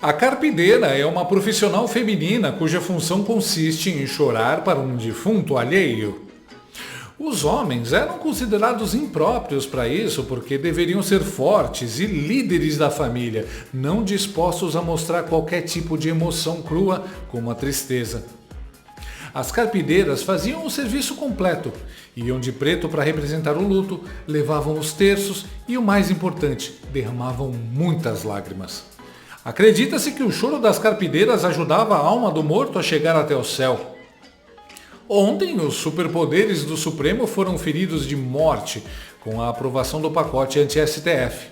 A carpideira é uma profissional feminina cuja função consiste em chorar para um defunto alheio. Os homens eram considerados impróprios para isso porque deveriam ser fortes e líderes da família, não dispostos a mostrar qualquer tipo de emoção crua, como a tristeza. As carpideiras faziam o serviço completo, iam de preto para representar o luto, levavam os terços e, o mais importante, derramavam muitas lágrimas. Acredita-se que o choro das carpideiras ajudava a alma do morto a chegar até o céu. Ontem, os superpoderes do Supremo foram feridos de morte com a aprovação do pacote anti-STF.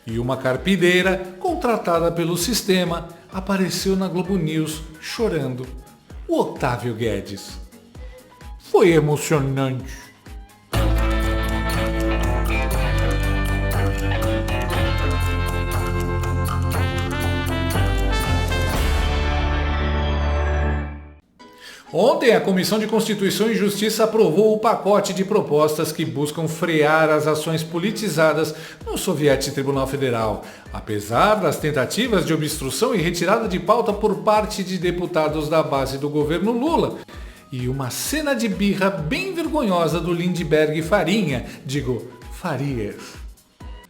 E uma carpideira, contratada pelo sistema, apareceu na Globo News chorando. O Otávio Guedes. Foi emocionante. Ontem, a Comissão de Constituição e Justiça aprovou o pacote de propostas que buscam frear as ações politizadas no Soviético Tribunal Federal, apesar das tentativas de obstrução e retirada de pauta por parte de deputados da base do governo Lula e uma cena de birra bem vergonhosa do Lindbergh Farias.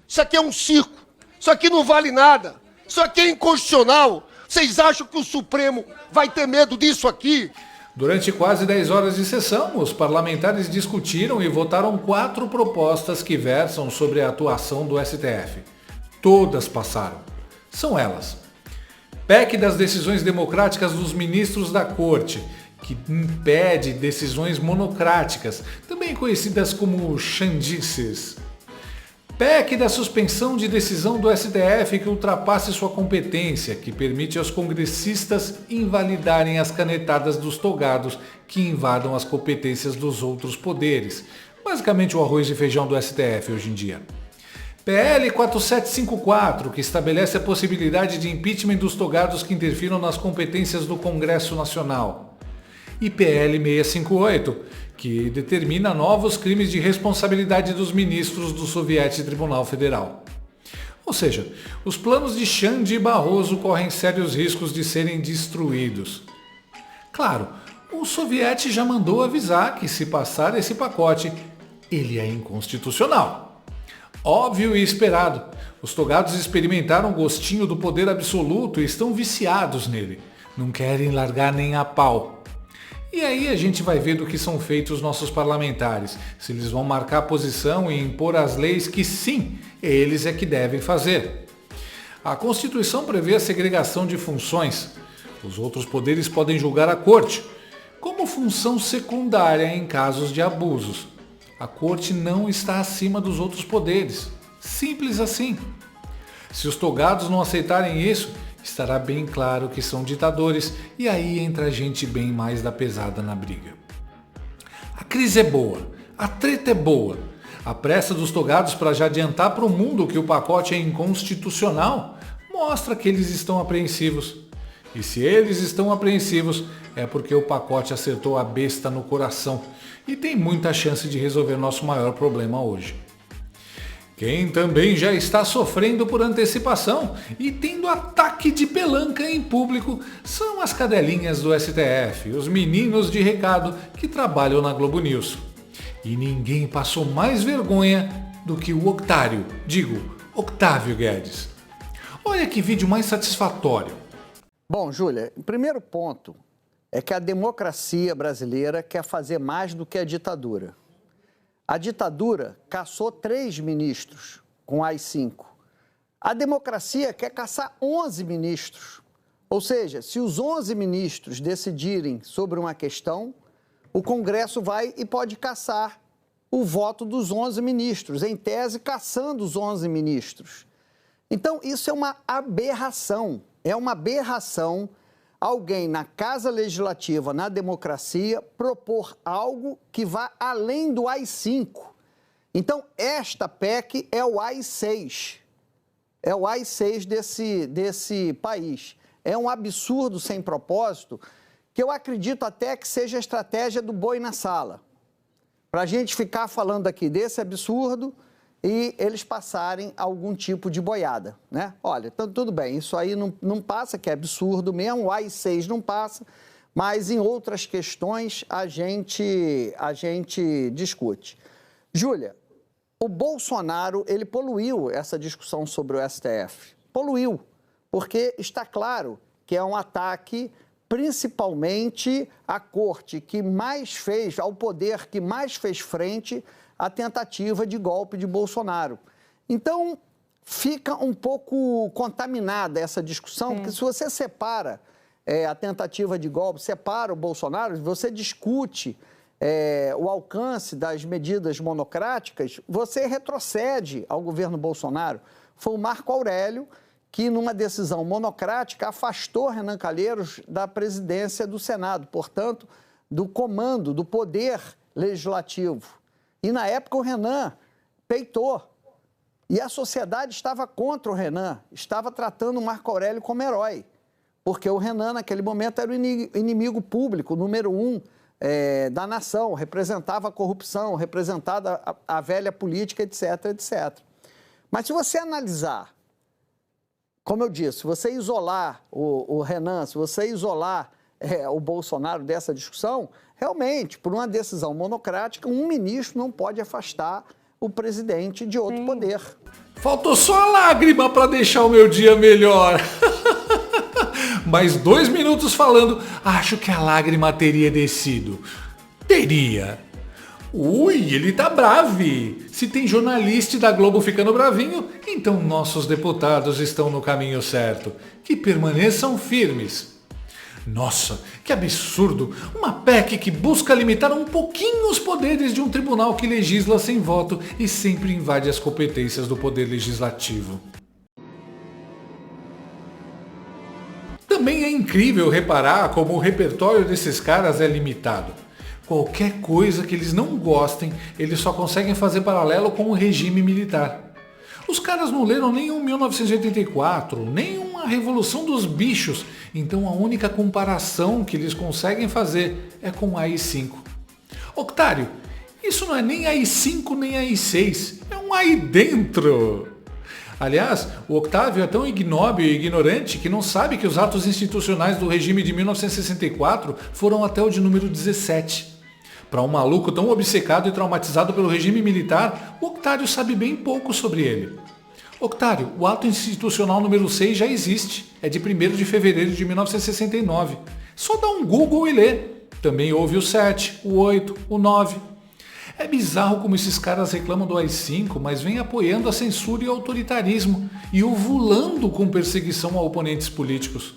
Isso aqui é um circo, isso aqui não vale nada, isso aqui é inconstitucional. Vocês acham que o Supremo vai ter medo disso aqui? Durante quase 10 horas de sessão, os parlamentares discutiram e votaram 4 propostas que versam sobre a atuação do STF. Todas passaram. São elas: PEC das decisões democráticas dos ministros da Corte, que impede decisões monocráticas, também conhecidas como chandices. PEC da suspensão de decisão do STF que ultrapasse sua competência, que permite aos congressistas invalidarem as canetadas dos togados que invadam as competências dos outros poderes. Basicamente o arroz e feijão do STF hoje em dia. PL 4754, que estabelece a possibilidade de impeachment dos togados que interfiram nas competências do Congresso Nacional. E PL 658, que determina novos crimes de responsabilidade dos ministros do Soviético Tribunal Federal. Ou seja, os planos de Xande e Barroso correm sérios riscos de serem destruídos. Claro, o Soviete já mandou avisar que se passar esse pacote, ele é inconstitucional. Óbvio e esperado, os togados experimentaram o gostinho do poder absoluto e estão viciados nele. Não querem largar nem a pau. E aí a gente vai ver do que são feitos nossos parlamentares, se eles vão marcar posição e impor as leis que sim, eles é que devem fazer. A Constituição prevê a segregação de funções. Os outros poderes podem julgar a Corte, como função secundária em casos de abusos. A Corte não está acima dos outros poderes. Simples assim. Se os togados não aceitarem isso, estará bem claro que são ditadores e aí entra gente bem mais da pesada na briga. A crise é boa, a treta é boa. A pressa dos togados para já adiantar para o mundo que o pacote é inconstitucional mostra que eles estão apreensivos. E se eles estão apreensivos é porque o pacote acertou a besta no coração e tem muita chance de resolver nosso maior problema hoje. Quem também já está sofrendo por antecipação e tendo ataque de pelanca em público são as cadelinhas do STF, os meninos de recado que trabalham na Globo News. E ninguém passou mais vergonha do que o Otávio Guedes. Olha que vídeo mais satisfatório. Bom, Júlia, o primeiro ponto é que a democracia brasileira quer fazer mais do que a ditadura. A ditadura caçou 3 ministros com AI-5. A democracia quer caçar 11 ministros. Ou seja, se os 11 ministros decidirem sobre uma questão, o Congresso vai e pode caçar o voto dos 11 ministros, em tese caçando os 11 ministros. Então, isso é uma aberração. É uma aberração alguém na Casa Legislativa, na democracia, propor algo que vá além do AI-5. Então, esta PEC é o AI-6. É o AI-6 desse país. É um absurdo sem propósito, que eu acredito até que seja a estratégia do boi na sala. Para a gente ficar falando aqui desse absurdo e eles passarem algum tipo de boiada, né? Olha, então, tudo bem, isso aí não passa, que é absurdo mesmo, o AI-6 não passa, mas em outras questões a gente discute. Júlia, o Bolsonaro, ele poluiu essa discussão sobre o STF. Poluiu, porque está claro que é um ataque principalmente à corte que mais fez, ao poder que mais fez frente à tentativa de golpe de Bolsonaro. Então, fica um pouco contaminada essa discussão, porque se você separa a tentativa de golpe, separa o Bolsonaro, você discute o alcance das medidas monocráticas, você retrocede ao governo Bolsonaro. Foi o Marco Aurélio que, numa decisão monocrática, afastou Renan Calheiros da presidência do Senado, portanto, do comando, do poder legislativo. E, na época, o Renan peitou. E a sociedade estava contra o Renan, estava tratando o Marco Aurélio como herói, porque o Renan, naquele momento, era o inimigo público, número 1 da nação, representava a corrupção, representava a velha política, etc, etc. Mas se você analisar, como eu disse, se você isolar o Renan, se você isolar o Bolsonaro dessa discussão, realmente, por uma decisão monocrática, um ministro não pode afastar o presidente de outro poder. Faltou só a lágrima para deixar o meu dia melhor. Mais 2 minutos falando, acho que a lágrima teria descido. Teria. Ui, ele tá brave. Se tem jornalista da Globo ficando bravinho, então nossos deputados estão no caminho certo. Que permaneçam firmes. Nossa, que absurdo! Uma PEC que busca limitar um pouquinho os poderes de um tribunal que legisla sem voto e sempre invade as competências do poder legislativo. Também é incrível reparar como o repertório desses caras é limitado. Qualquer coisa que eles não gostem, eles só conseguem fazer paralelo com o regime militar. Os caras não leram nem um 1984, nem uma Revolução dos Bichos, então a única comparação que eles conseguem fazer é com a AI-5. Octário, isso não é nem AI-5 nem AI-6, é um aí dentro. Aliás, o Octávio é tão ignóbil e ignorante que não sabe que os atos institucionais do regime de 1964 foram até o de número 17. Para um maluco tão obcecado e traumatizado pelo regime militar, o Octário sabe bem pouco sobre ele. Octário, o ato institucional número 6 já existe, é de 1º de fevereiro de 1969. Só dá um Google e lê. Também houve o 7, o 8, o 9. É bizarro como esses caras reclamam do AI-5, mas vêm apoiando a censura e o autoritarismo e ovulando com perseguição a oponentes políticos.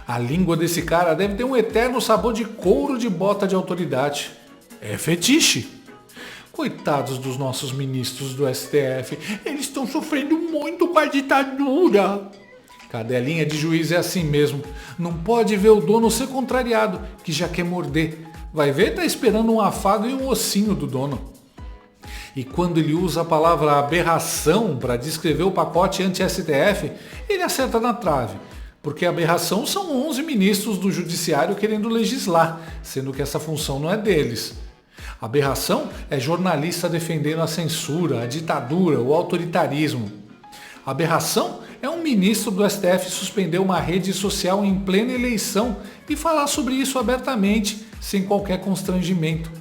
A língua desse cara deve ter um eterno sabor de couro de bota de autoridade. É fetiche. Coitados dos nossos ministros do STF, eles estão sofrendo muito com a ditadura. Cadelinha de juiz é assim mesmo. Não pode ver o dono ser contrariado, que já quer morder. Vai ver, tá esperando um afago e um ossinho do dono. E quando ele usa a palavra aberração para descrever o pacote anti-STF, ele acerta na trave. Porque aberração são 11 ministros do judiciário querendo legislar, sendo que essa função não é deles. Aberração é jornalista defendendo a censura, a ditadura, o autoritarismo. Aberração é um ministro do STF suspender uma rede social em plena eleição e falar sobre isso abertamente, sem qualquer constrangimento.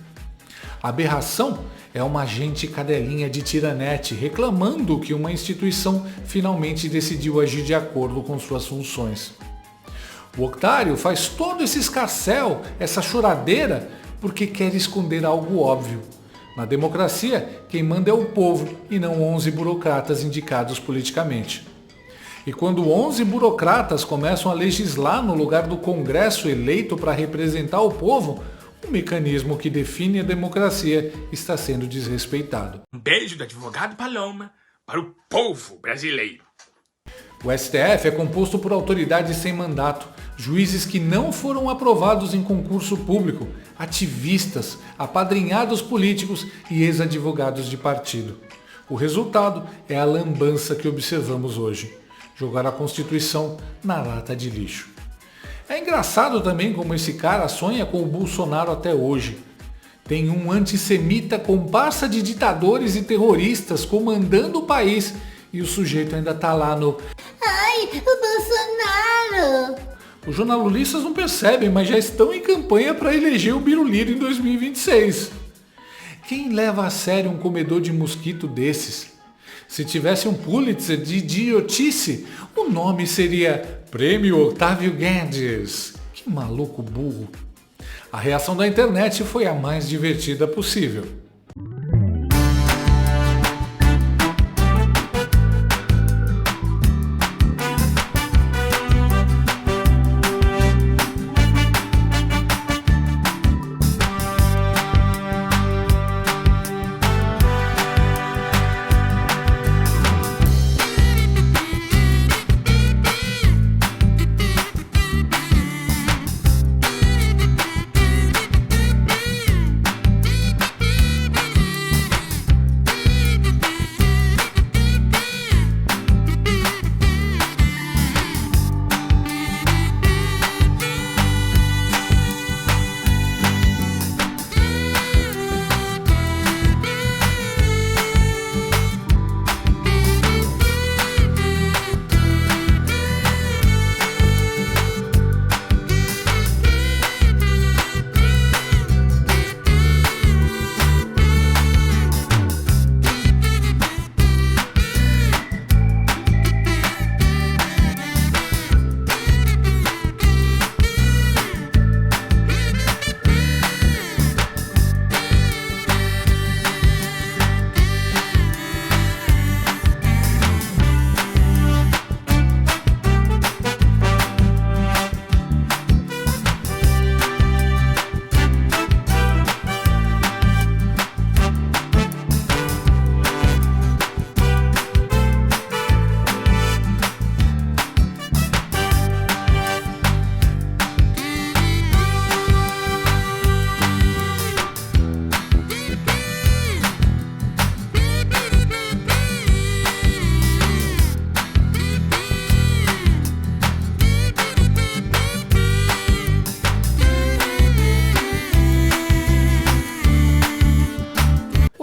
Aberração é uma agente cadelinha de tiranete reclamando que uma instituição finalmente decidiu agir de acordo com suas funções. O Octário faz todo esse escarcéu, essa choradeira, porque quer esconder algo óbvio. Na democracia, quem manda é o povo e não 11 burocratas indicados politicamente. E quando 11 burocratas começam a legislar no lugar do Congresso eleito para representar o povo, o mecanismo que define a democracia está sendo desrespeitado. Um beijo do advogado Paloma para o povo brasileiro. O STF é composto por autoridades sem mandato, juízes que não foram aprovados em concurso público, ativistas, apadrinhados políticos e ex-advogados de partido. O resultado é a lambança que observamos hoje. Jogar a Constituição na lata de lixo. É engraçado também como esse cara sonha com o Bolsonaro até hoje. Tem um antissemita comparsa de ditadores e terroristas comandando o país e o sujeito ainda tá lá no... Ai, o Bolsonaro! Os jornalistas não percebem, mas já estão em campanha para eleger o Biruliro em 2026. Quem leva a sério um comedor de mosquito desses? Se tivesse um Pulitzer de idiotice, o nome seria Prêmio Otávio Guedes. Que maluco burro. A reação da internet foi a mais divertida possível.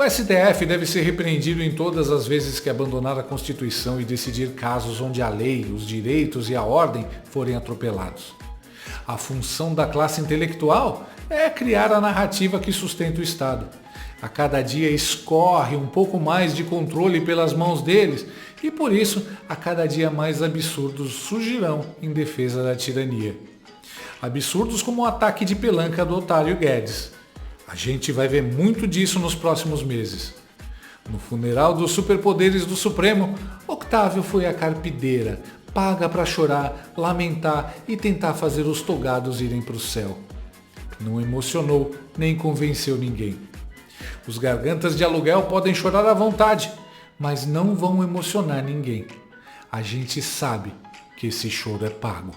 O STF deve ser repreendido em todas as vezes que abandonar a Constituição e decidir casos onde a lei, os direitos e a ordem forem atropelados. A função da classe intelectual é criar a narrativa que sustenta o Estado. A cada dia escorre um pouco mais de controle pelas mãos deles e por isso a cada dia mais absurdos surgirão em defesa da tirania. Absurdos como o ataque de pelanca do Otávio Guedes. A gente vai ver muito disso nos próximos meses. No funeral dos superpoderes do Supremo, Octávio foi a carpideira, paga para chorar, lamentar e tentar fazer os togados irem para o céu. Não emocionou nem convenceu ninguém. Os gargantas de aluguel podem chorar à vontade, mas não vão emocionar ninguém. A gente sabe que esse choro é pago.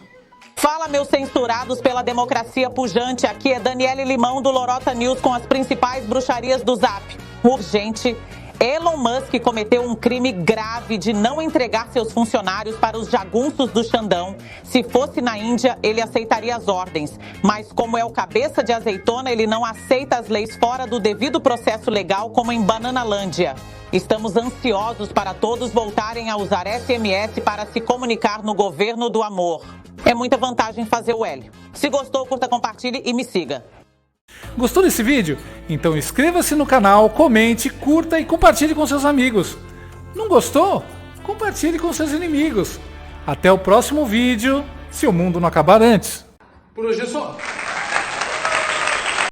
Fala, meus censurados pela democracia pujante, aqui é Daniele Limão do Lorota News com as principais bruxarias do Zap. Urgente, Elon Musk cometeu um crime grave de não entregar seus funcionários para os jagunços do Xandão. Se fosse na Índia, ele aceitaria as ordens. Mas como é o cabeça de azeitona, ele não aceita as leis fora do devido processo legal, como em Bananalândia. Estamos ansiosos para todos voltarem a usar SMS para se comunicar no governo do amor. É muita vantagem fazer o L. Se gostou, curta, compartilhe e me siga. Gostou desse vídeo? Então inscreva-se no canal, comente, curta e compartilhe com seus amigos. Não gostou? Compartilhe com seus inimigos. Até o próximo vídeo, se o mundo não acabar antes. Por hoje é só.